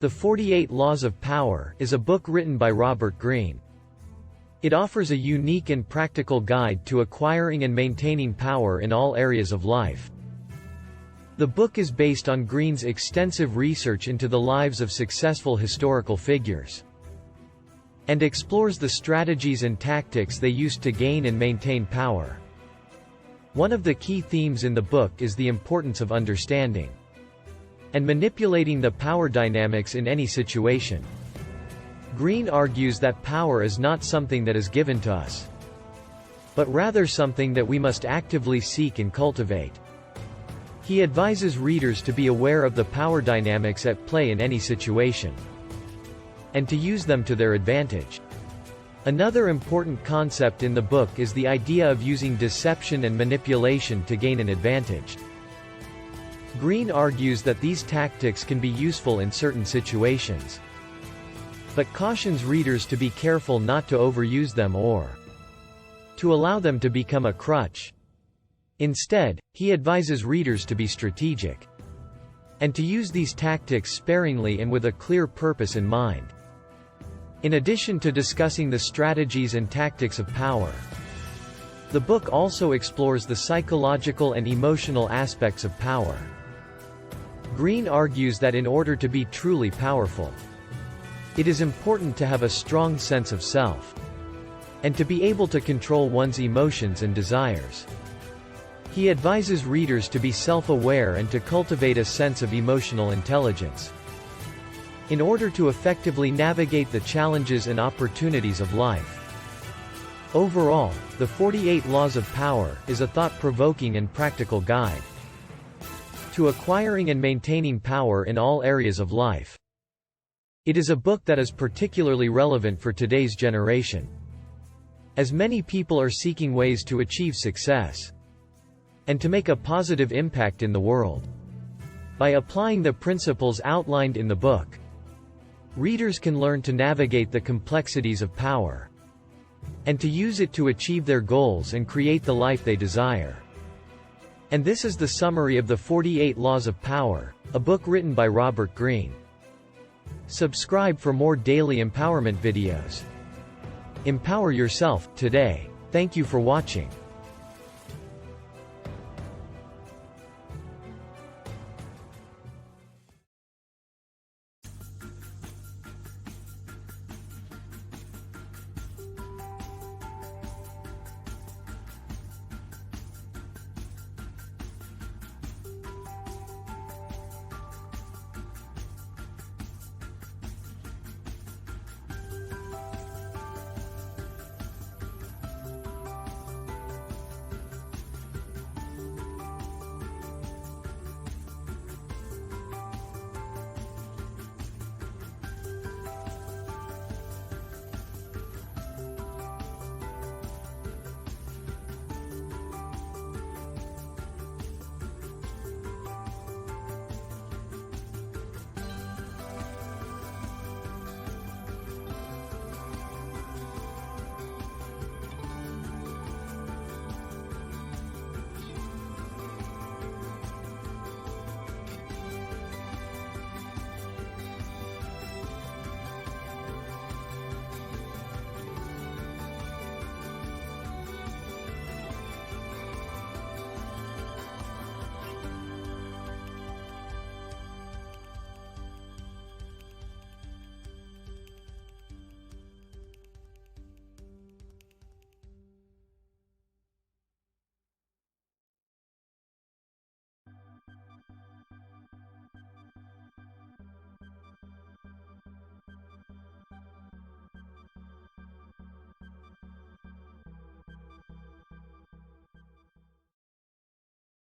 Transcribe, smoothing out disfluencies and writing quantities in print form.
The 48 Laws of Power is a book written by Robert Greene. It offers a unique and practical guide to acquiring and maintaining power in all areas of life. The book is based on Greene's extensive research into the lives of successful historical figures, and explores the strategies and tactics they used to gain and maintain power. One of the key themes in the book is the importance of understanding and manipulating the power dynamics in any situation. Greene argues that power is not something that is given to us, but rather something that we must actively seek and cultivate. He advises readers to be aware of the power dynamics at play in any situation, and to use them to their advantage. Another important concept in the book is the idea of using deception and manipulation to gain an advantage. Greene argues that these tactics can be useful in certain situations, but cautions readers to be careful not to overuse them or to allow them to become a crutch. Instead, he advises readers to be strategic and to use these tactics sparingly and with a clear purpose in mind. In addition to discussing the strategies and tactics of power, the book also explores the psychological and emotional aspects of power. Greene argues that in order to be truly powerful, it is important to have a strong sense of self, and to be able to control one's emotions and desires. He advises readers to be self-aware and to cultivate a sense of emotional intelligence, in order to effectively navigate the challenges and opportunities of life. Overall, the 48 Laws of Power is a thought-provoking and practical guide to acquiring and maintaining power in all areas of life. It is a book that is particularly relevant for today's generation, as many people are seeking ways to achieve success and to make a positive impact in the world. By applying the principles outlined in the book, readers can learn to navigate the complexities of power and to use it to achieve their goals and create the life they desire. And this is the summary of the 48 Laws of Power, a book written by Robert Greene. Subscribe for more daily empowerment videos. Empower yourself today. Thank you for watching.